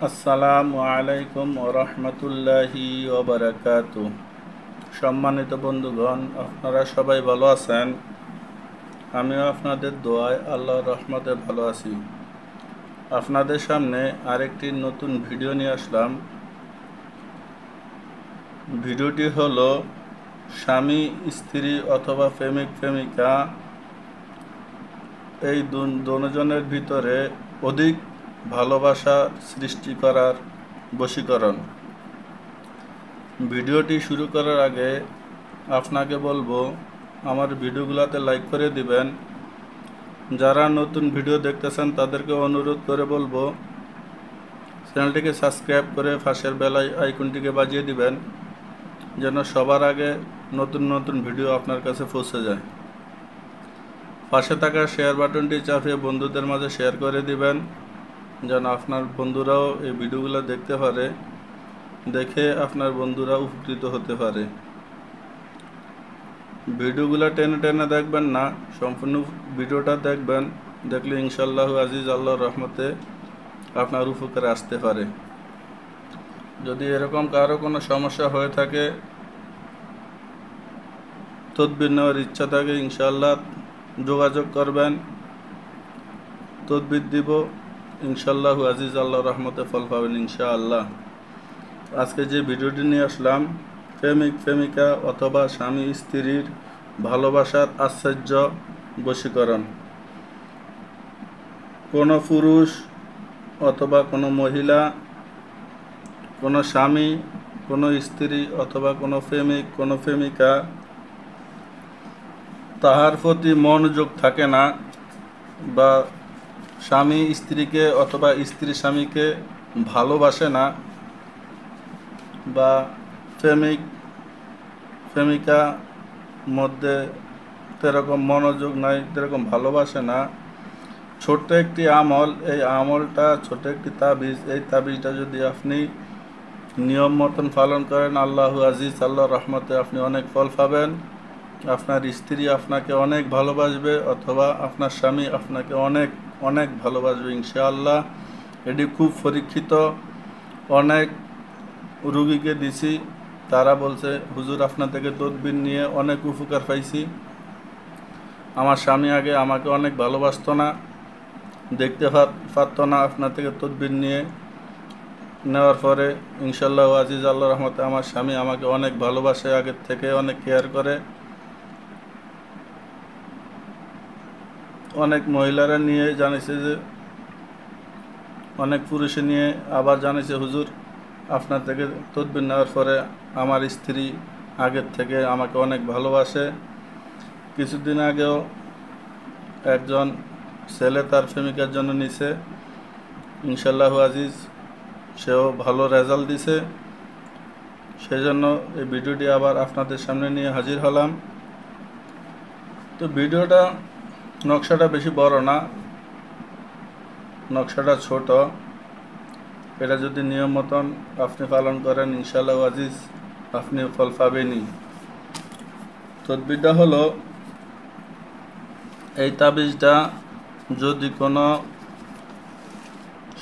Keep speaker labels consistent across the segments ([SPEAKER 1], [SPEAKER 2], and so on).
[SPEAKER 1] আসসালামু আলাইকুম ওরহমতুল্লাহি ওবারাকাতু। সম্মানিত বন্ধুগণ, আপনারা সবাই ভালো আছেন? আমিও আপনাদের দোয়ায় আল্লাহর রহমতে ভালো আছি। আপনাদের সামনে আরেকটি নতুন ভিডিও নিয়ে আসলাম। ভিডিওটি হলো স্বামী স্ত্রী অথবা প্রেমিক প্রেমিকা এই দুজনের ভিতরে অধিক ভালোবাসা সৃষ্টি করার বশীকরণ। ভিডিওটি শুরু করার আগে আপনাকে বলবো আমার ভিডিওগুলোতে লাইক করে দিবেন। যারা নতুন ভিডিও দেখতেছেন তাদেরকে অনুরোধ করে বলবো চ্যানেলটিকে সাবস্ক্রাইব করে পাশের বেল আইকনটিকে বাজিয়ে দিবেন, যেন সবার আগে নতুন নতুন ভিডিও আপনার কাছে পৌঁছে যায়। পাশে থাকা শেয়ার বাটনটি চাপিয়ে বন্ধুদের মাঝে শেয়ার করে দিবেন, যেন আপনার বন্ধুরাও এই ভিডিওগুলো দেখতে পারে, দেখে আপনার বন্ধুরা উপকৃত হতে পারে। ভিডিওগুলো টেনে টেনে দেখবেন না, সম্পূর্ণ ভিডিওটা দেখবেন। দেখলে ইনশাআল্লাহ আজিজ আল্লাহর রহমতে আপনার উপকারে আসতে পারে। যদি এরকম কারো কোনো সমস্যা হয়ে থাকে, তদবির নেওয়ার ইচ্ছা থাকে, ইনশাআল্লাহ যোগাযোগ করবেন, তদবির দিব। ইনশাআল্লাহ আজিজ আল্লাহর রহমতে ফল পাবেন ইনশাআল্লাহ। আজকে যে ভিডিওটি নিয়ে আসলাম, প্রেমিক প্রেমিকা অথবা স্বামী স্ত্রীর ভালোবাসার আশ্চর্য বশীকরণ। কোনো পুরুষ অথবা কোনো মহিলা, কোনো স্বামী, কোনো স্ত্রী অথবা কোনো প্রেমিক, কোনো প্রেমিকা তাহার প্রতি মনোযোগ থাকে না, বা স্বামী স্ত্রীকে অথবা স্ত্রী স্বামীকে ভালোবাসে না, বা প্রেমিক প্রেমিকা মধ্যে সেরকম মনোযোগ নাই, সেরকম ভালোবাসে না। ছোট্ট একটি আমল, এই আমলটা ছোট একটি তাবিজ, এই তাবিজটা যদি আপনি নিয়ম মতন পালন করেন, আল্লাহু আজিজ আল্লাহর রহমতে আপনি অনেক ফল পাবেন। আপনার স্ত্রী আপনাকে অনেক ভালোবাসবে, অথবা আপনার স্বামী আপনাকে অনেক অনেক ভালোবাসবে ইনশাআল্লাহ। এটি খুব পরীক্ষিত। অনেক রুগীকে দিছি, তারা বলছে হুজুর আপনার থেকে তদবির নিয়ে অনেক উপকার পাইছি। আমার স্বামী আগে আমাকে অনেক ভালোবাসতো না, দেখতে পারতো না, আপনার থেকে তদবির নিয়ে নেওয়ার পরে ইনশাআল্লাহ আজিজ আল্লাহর রহমতে আমার স্বামী আমাকে অনেক ভালোবাসে, আগের থেকে অনেক কেয়ার করে। অনেক মহিলারা নিয়ে জানিয়েছে, যে অনেক পুরুষে নিয়ে আবার জানিয়েছে হুজুর আপনার থেকে তদবির নেওয়ার পরে আমার স্ত্রী আগের থেকে আমাকে অনেক ভালোবাসে। কিছুদিন আগেও একজন ছেলে তার প্রেমিকার জন্য নিছে, ইনশাআল্লাহ আজিজ সেও ভালো রেজাল্ট দিছে। সেজন্য এই ভিডিওটি আবার আপনাদের সামনে নিয়ে হাজির হলাম। তো ভিডিওটা নকশাটা বেশি বড় না, নকশাটা ছোট। এটা যদি নিয়ম মতন আপনি পালন করেন, ইনশাআল্লাহ আজিজ আপনি ফল পাবেনই। তদবিরটা হলো, এই তাবিজটা যদি কোনো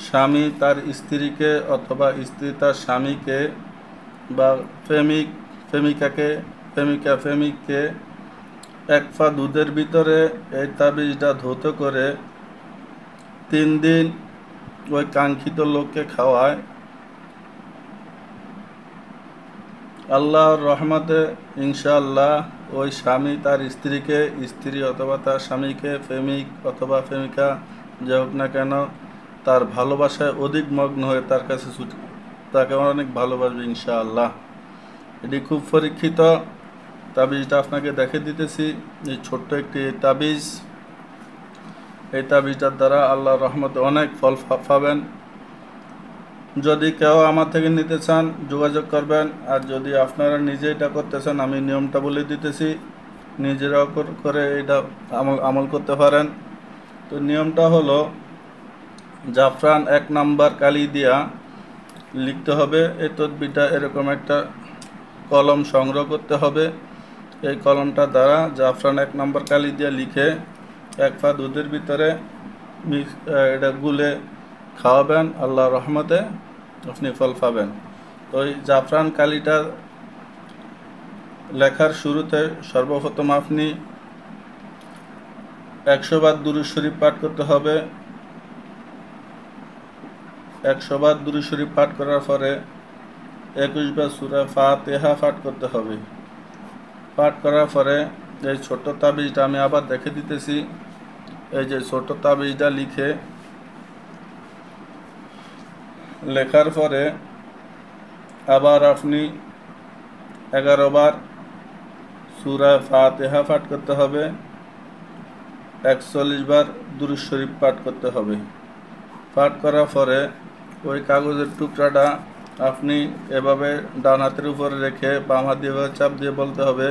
[SPEAKER 1] স্বামী তার স্ত্রীকে অথবা স্ত্রী তার স্বামীকে, বা প্রেমিক প্রেমিকাকে, প্রেমিকা প্রেমিককে এক পা দুধের ভিতরে এই তাবিজটা ধৌত করে 3 দিন ওই কাঙ্ক্ষিত লোককে খাওয়ায়, আল্লাহর রহমতে ইনশাআল্লাহ ওই স্বামী তার স্ত্রীকে, স্ত্রী অথবা তার স্বামীকে, প্রেমিক অথবা প্রেমিকা যে হোক না কেন, তার ভালোবাসায় অধিক মগ্ন হয়ে তার কাছে তাকে অনেক ভালোবাসবে ইনশাআল্লাহ। এটি খুব পরীক্ষিত। তাবিজটা আপনাকে দেখে দিতেছি। এই ছোট্ট একটি তাবিজ, এই তাবিজটার দ্বারা আল্লাহর রহমতে অনেক ফল পাবেন। যদি কেউ আমার থেকে নিতে চান যোগাযোগ করবেন, আর যদি আপনারা নিজে এটা করতে চান, আমি নিয়মটা বলে দিতেছি, নিজেরাও করে এটা আমল করতে পারেন। তো নিয়মটা হলো, জাফরান 1 নাম্বার কালি দিয়া লিখতে হবে। এই তদবিরটা এরকম একটা কলম সংগ্রহ করতে হবে। এই কলমটা দ্বারা জাফরান 1 নাম্বার কালি দিয়ে লিখে 1 পা দুধের ভিতরে এটা গুলে খাওয়াবেন। আল্লাহর রহমতে আপনি ফল পাবেন। তো ওই জাফরান কালিটা লেখার শুরুতে সর্বপ্রথম আপনি 100 বার দুরূদ শরীফ পাঠ করতে হবে। 100 বার দুরূদ শরীফ পাঠ করার পরে 21 বার সূরা ফাতিহা পাঠ করতে হবে। পাঠ করার পরে এই ছোট্ট তাবিজটা আমি আবার দেখে দিতেছি। এই যে ছোট্ট তাবিজটা লেখার পরে আবার আপনি 11 বার সূরা ফাতিহা পাঠ করতে হবে। 41 বার দুরূদ শরীফ পাঠ করতে হবে। পাঠ করার পরে ওই কাগজের টুকরাটা আপনি এভাবে ডান হাতের উপরে রেখে বাম হাত দিয়ে চাপ দিয়ে বলতে হবে,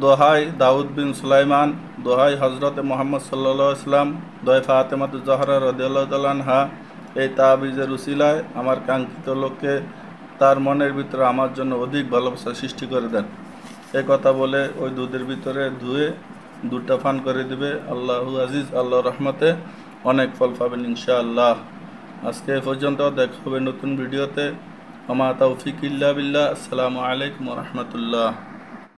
[SPEAKER 1] দোহাই দাউদ বিন সুলাইমান, দোহাই হজরত মোহাম্মদ সাল্লাল্লাহু আলাইহি ওয়াসাল্লাম, দোহাই ফাতেমাতুজ জাহরা রাদিয়াল্লাহু তাআলা আনহা, এই তাবিজের উসিলায় আমার কাঙ্ক্ষিত লোককে তার মনের ভিতরে আমার জন্য অধিক ভালোবাসা সৃষ্টি করে দেন। এই কথা বলে ওই দুধের ভিতরে ধুয়ে দুধটা পান করে দিবে। আল্লাহু আজিজ, আল্লাহর রহমতে অনেক ফল পাবেন ইনশাআল্লাহ। আজকে এ পর্যন্ত, দেখা হবে নতুন ভিডিওতে। ওমা তাওফিক ইল্লা বিল্লাহ। আসসালামু আলাইকুম ওয়া রাহমাতুল্লাহ।